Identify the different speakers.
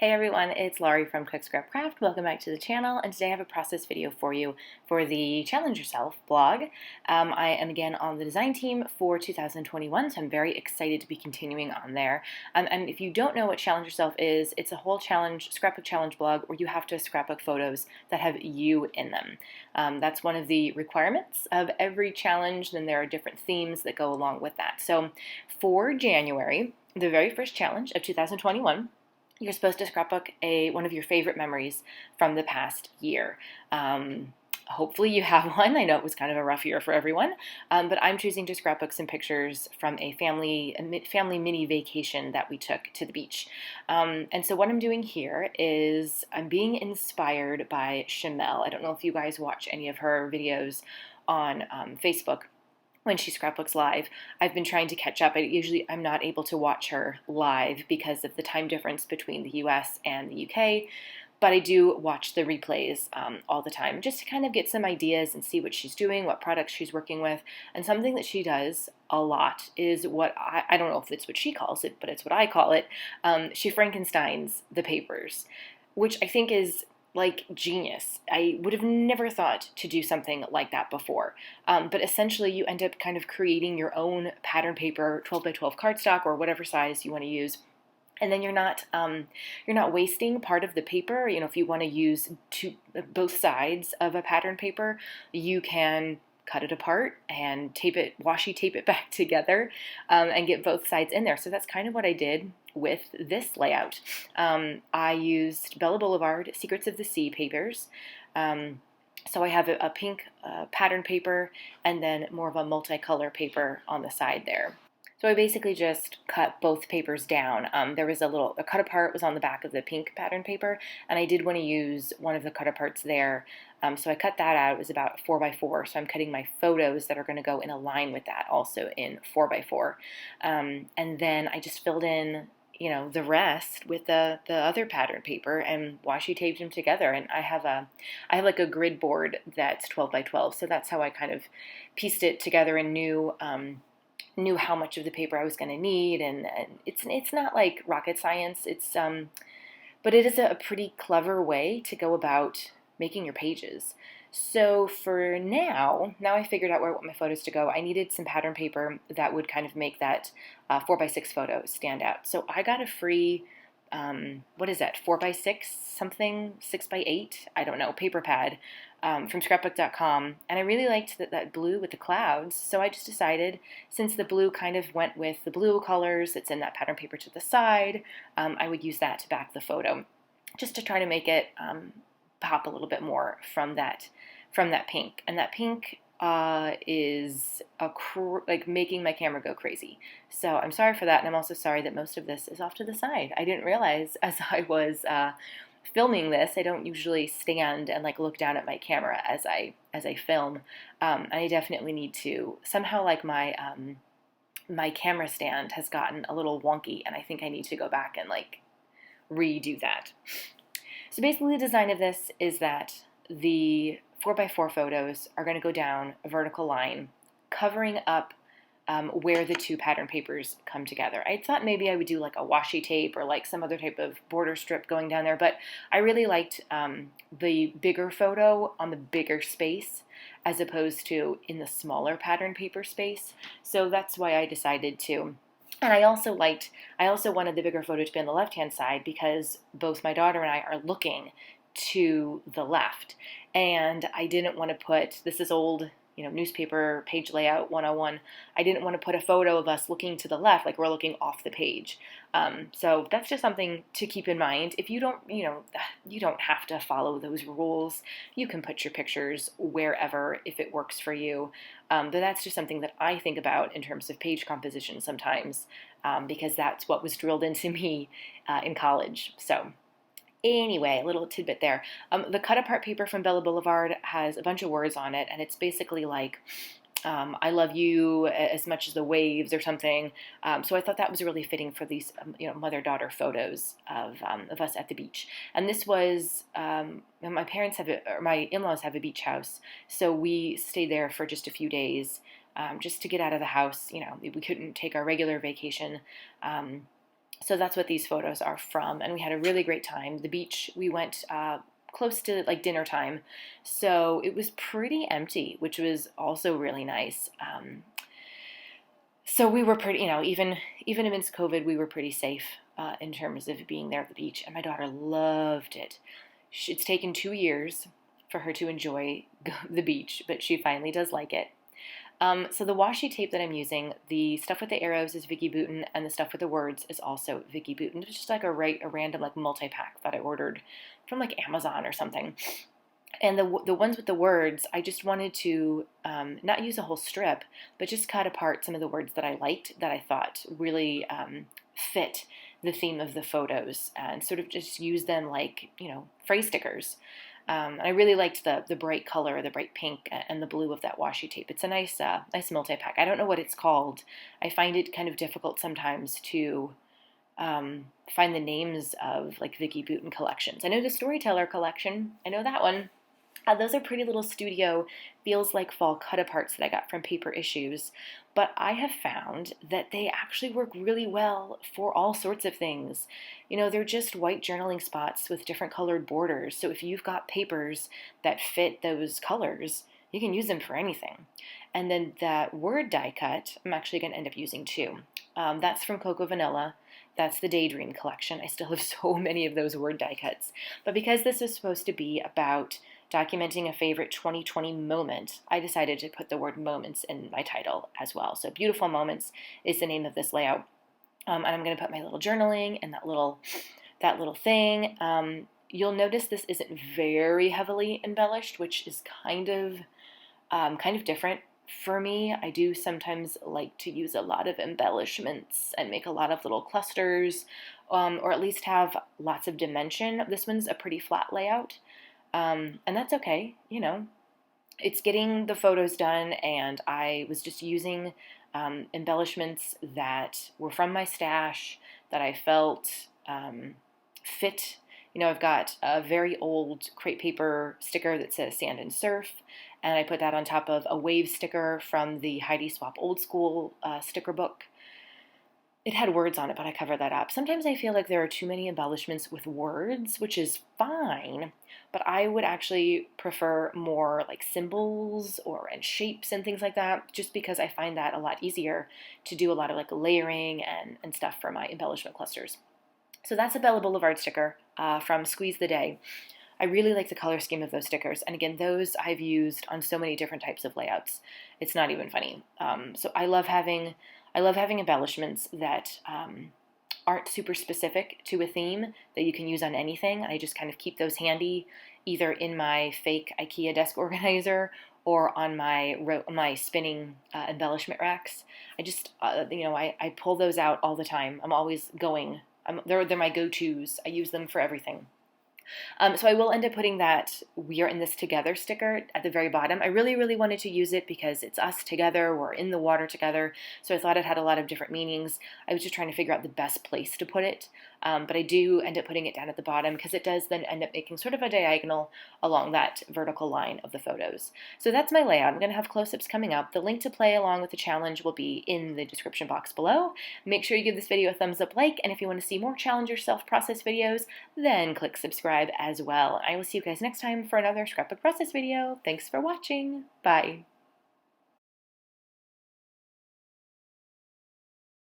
Speaker 1: Hey everyone, it's Laurie from Cook Scrap Craft. Welcome back to the channel, and today I have a process video for you for the Challenge Yourself blog. I am again on the design team for 2021, so I'm very excited to be continuing on there. And if you don't know what Challenge Yourself is, it's a whole scrapbook challenge blog where you have to scrapbook photos that have you in them. That's one of the requirements of every challenge. Then there are different themes that go along with that. So for January, the very first challenge of 2021, you're supposed to scrapbook one of your favorite memories from the past year. Hopefully you have one. I know it was kind of a rough year for everyone, but I'm choosing to scrapbook some pictures from a family mini vacation that we took to the beach. And so what I'm doing here is I'm being inspired by Chamel. I don't know if you guys watch any of her videos on Facebook when she scrapbooks live. I've been trying to catch up. I'm not able to watch her live because of the time difference between the US and the UK, but I do watch the replays all the time just to kind of get some ideas and see what she's doing, what products she's working with. And something that she does a lot is what I don't know if it's what she calls it, but it's what I call it. She Frankensteins the papers, which I think is like genius. I would have never thought to do something like that before. But essentially you end up kind of creating your own pattern paper, 12 by 12 cardstock or whatever size you want to use. And then you're not wasting part of the paper. You know, if you want to use both sides of a pattern paper, you can cut it apart and washi tape it back together, and get both sides in there. So that's kind of what I did with this layout. I used Bella Blvd Secrets of the Sea papers. So I have a pink pattern paper and then more of a multicolor paper on the side there. So I basically just cut both papers down. There was a cut apart was on the back of the pink pattern paper, and I did want to use one of the cut aparts there. So I cut that out. It was about 4 by 4. So I'm cutting my photos that are going to go in a line with that also in 4 by 4. And then I just filled in, the rest with the other pattern paper and washi taped them together. And I have like a grid board that's 12 by 12. So that's how I kind of pieced it together and knew how much of the paper I was going to need, and it's not like rocket science. But it is a pretty clever way to go about making your pages. So for now I figured out where I want my photos to go. I needed some pattern paper that would kind of make that 4 by 6 photo stand out. So I got a free 4 by 6 something, 6 by 8, I don't know, paper pad from scrapbook.com, and I really liked that blue with the clouds. So I just decided, since the blue kind of went with the blue colors that's in that pattern paper to the side, I would use that to back the photo, just to try to make it pop a little bit more from that pink. And that pink is like making my camera go crazy. So I'm sorry for that, and I'm also sorry that most of this is off to the side. I didn't realize as I was filming this, I don't usually stand and like look down at my camera as I film. I definitely need to. Somehow, like my camera stand has gotten a little wonky, and I think I need to go back and like redo that. So basically the design of this is that the 4 by 4 photos are going to go down a vertical line, covering up where the two pattern papers come together. I thought maybe I would do like a washi tape or like some other type of border strip going down there, but I really liked the bigger photo on the bigger space as opposed to in the smaller pattern paper space. So that's why I decided to. And I also wanted the bigger photo to be on the left-hand side because both my daughter and I are looking to the left. And I didn't want to put, this is old, newspaper page layout 101. I didn't want to put a photo of us looking to the left, like we're looking off the page. So that's just something to keep in mind. If you don't, you don't have to follow those rules. You can put your pictures wherever if it works for you. But that's just something that I think about in terms of page composition sometimes, because that's what was drilled into me in college. So anyway, a little tidbit there. The cut-apart paper from Bella Blvd has a bunch of words on it, and it's basically like, I love you as much as the waves or something. So I thought that was really fitting for these, mother-daughter photos of us at the beach. And this was, my in-laws have a beach house, so we stayed there for just a few days, just to get out of the house. We couldn't take our regular vacation. So that's what these photos are from, and we had a really great time. The beach, we went close to like dinner time, so it was pretty empty, which was also really nice. So we were pretty, even amidst COVID, we were pretty safe in terms of being there at the beach, and my daughter loved it. It's taken 2 years for her to enjoy the beach, but she finally does like it. So the washi tape that I'm using, the stuff with the arrows is Vicki Boutin, and the stuff with the words is also Vicki Boutin. It's just like a random like multi-pack that I ordered from like Amazon or something. And the ones with the words, I just wanted to not use a whole strip, but just cut apart some of the words that I liked, that I thought really fit the theme of the photos, and sort of just use them like, phrase stickers. I really liked the bright color, the bright pink, and the blue of that washi tape. It's a nice multi-pack. I don't know what it's called. I find it kind of difficult sometimes to find the names of like Vicki Boutin collections. I know the Storyteller collection. I know that one. Those are pretty little studio, feels like fall cut-aparts that I got from Paper Issues, but I have found that they actually work really well for all sorts of things. They're just white journaling spots with different colored borders, so if you've got papers that fit those colors, you can use them for anything. And then that word die cut, I'm actually going to end up using too. That's from Cocoa Vanilla. That's the Daydream collection. I still have so many of those word die cuts. But because this is supposed to be about documenting a favorite 2020 moment, I decided to put the word moments in my title as well. So Beautiful Moments is the name of this layout. And I'm going to put my little journaling and that little thing. You'll notice this isn't very heavily embellished, which is kind of different for me. I do sometimes like to use a lot of embellishments and make a lot of little clusters, or at least have lots of dimension. This one's a pretty flat layout. And that's okay, it's getting the photos done, and I was just using embellishments that were from my stash that I felt fit. I've got a very old crepe paper sticker that says Sand and Surf, and I put that on top of a wave sticker from the Heidi Swapp old school sticker book. It had words on it, but I covered that up. Sometimes I feel like there are too many embellishments with words, which is fine, but I would actually prefer more like symbols and shapes and things like that, just because I find that a lot easier to do a lot of like layering and stuff for my embellishment clusters. So that's a Bella Blvd sticker from Squeeze the Day. I really like the color scheme of those stickers, and again, those I've used on so many different types of layouts. It's not even funny. So I love having embellishments that aren't super specific to a theme that you can use on anything. I just kind of keep those handy, either in my fake IKEA desk organizer or on my spinning embellishment racks. I just, I pull those out all the time. I'm always going. They're my go-tos. I use them for everything. So I will end up putting that "We Are in This Together" sticker at the very bottom. I really, really wanted to use it because it's us together, we're in the water together, so I thought it had a lot of different meanings. I was just trying to figure out the best place to put it, but I do end up putting it down at the bottom because it does then end up making sort of a diagonal along that vertical line of the photos. So that's my layout. I'm going to have close-ups coming up. The link to play along with the challenge will be in the description box below. Make sure you give this video a thumbs up like, and if you want to see more Challenge Yourself process videos, then click subscribe as well. I will see you guys next time for another scrapbook process video. Thanks for watching. Bye.